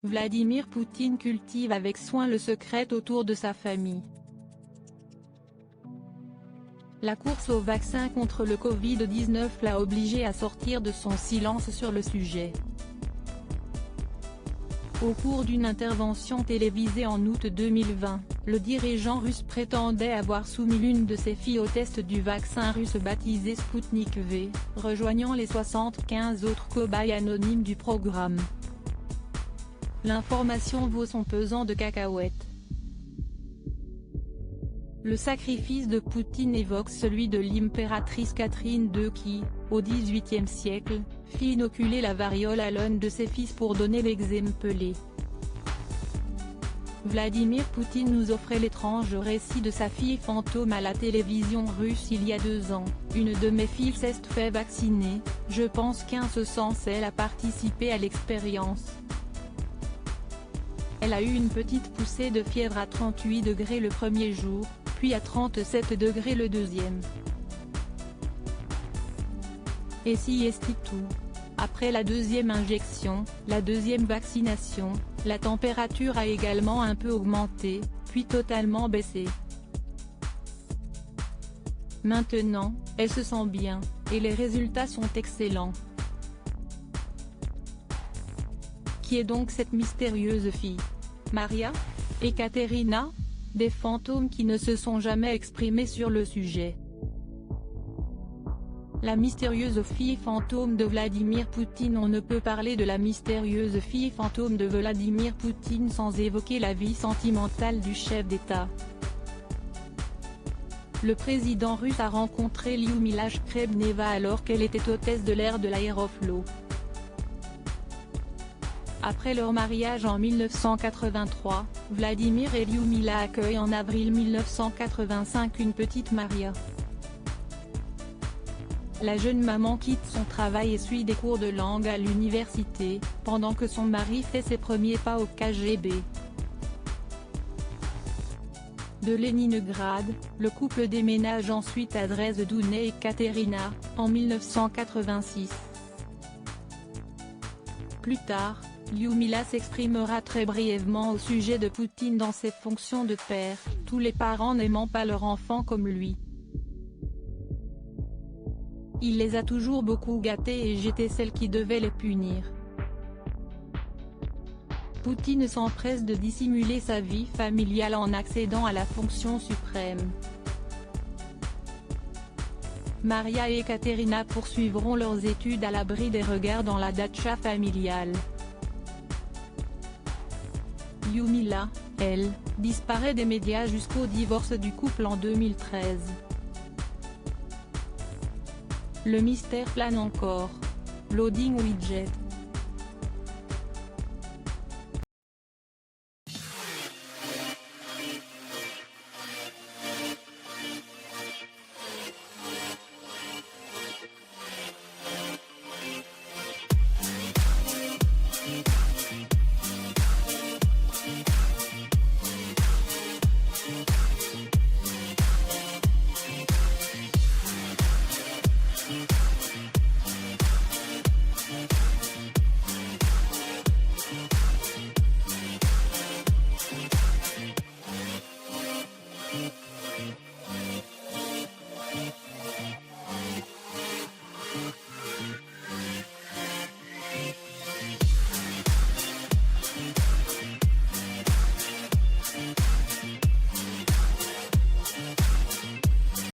Vladimir Poutine cultive avec soin le secret autour de sa famille. La course au vaccin contre le Covid-19 l'a obligé à sortir de son silence sur le sujet. Au cours d'une intervention télévisée en août 2020, le dirigeant russe prétendait avoir soumis l'une de ses filles au test du vaccin russe baptisé Sputnik V, rejoignant les 75 autres cobayes anonymes du programme. L'information vaut son pesant de cacahuètes. Le sacrifice de Poutine évoque celui de l'impératrice Catherine II qui, au XVIIIe siècle, fit inoculer la variole à l'un de ses fils pour donner l'exemple. Vladimir Poutine nous offrait l'étrange récit de sa fille fantôme à la télévision russe il y a 2 ans. Une de mes filles s'est fait vacciner, je pense qu'en ce sens elle a participé à l'expérience. Elle a eu une petite poussée de fièvre à 38 degrés le premier jour, puis à 37 degrés le deuxième. Et si est tout. Après la deuxième injection, la deuxième vaccination, la température a également un peu augmenté, puis totalement baissé. Maintenant, elle se sent bien, et les résultats sont excellents. Qui est donc cette mystérieuse fille? Maria? Ekaterina? Des fantômes qui ne se sont jamais exprimés sur le sujet. La mystérieuse fille fantôme de Vladimir Poutine. On ne peut parler de la mystérieuse fille fantôme de Vladimir Poutine sans évoquer la vie sentimentale du chef d'État. Le président russe a rencontré Lyudmila Shkrebneva alors qu'elle était hôtesse de l'air de l'Aeroflot. Après leur mariage en 1983, Vladimir et Lyudmila accueillent en avril 1985 une petite Maria. La jeune maman quitte son travail et suit des cours de langue à l'université, pendant que son mari fait ses premiers pas au KGB. De Leningrad, le couple déménage ensuite à Dresde où naît Ekaterina, en 1986. Plus tard, Lyudmila s'exprimera très brièvement au sujet de Poutine dans ses fonctions de père, tous les parents n'aimant pas leur enfant comme lui. Il les a toujours beaucoup gâtés et j'étais celle qui devait les punir. Poutine s'empresse de dissimuler sa vie familiale en accédant à la fonction suprême. Maria et Ekaterina poursuivront leurs études à l'abri des regards dans la datcha familiale. Lyudmila, elle, disparaît des médias jusqu'au divorce du couple en 2013. Le mystère plane encore. Loading widget.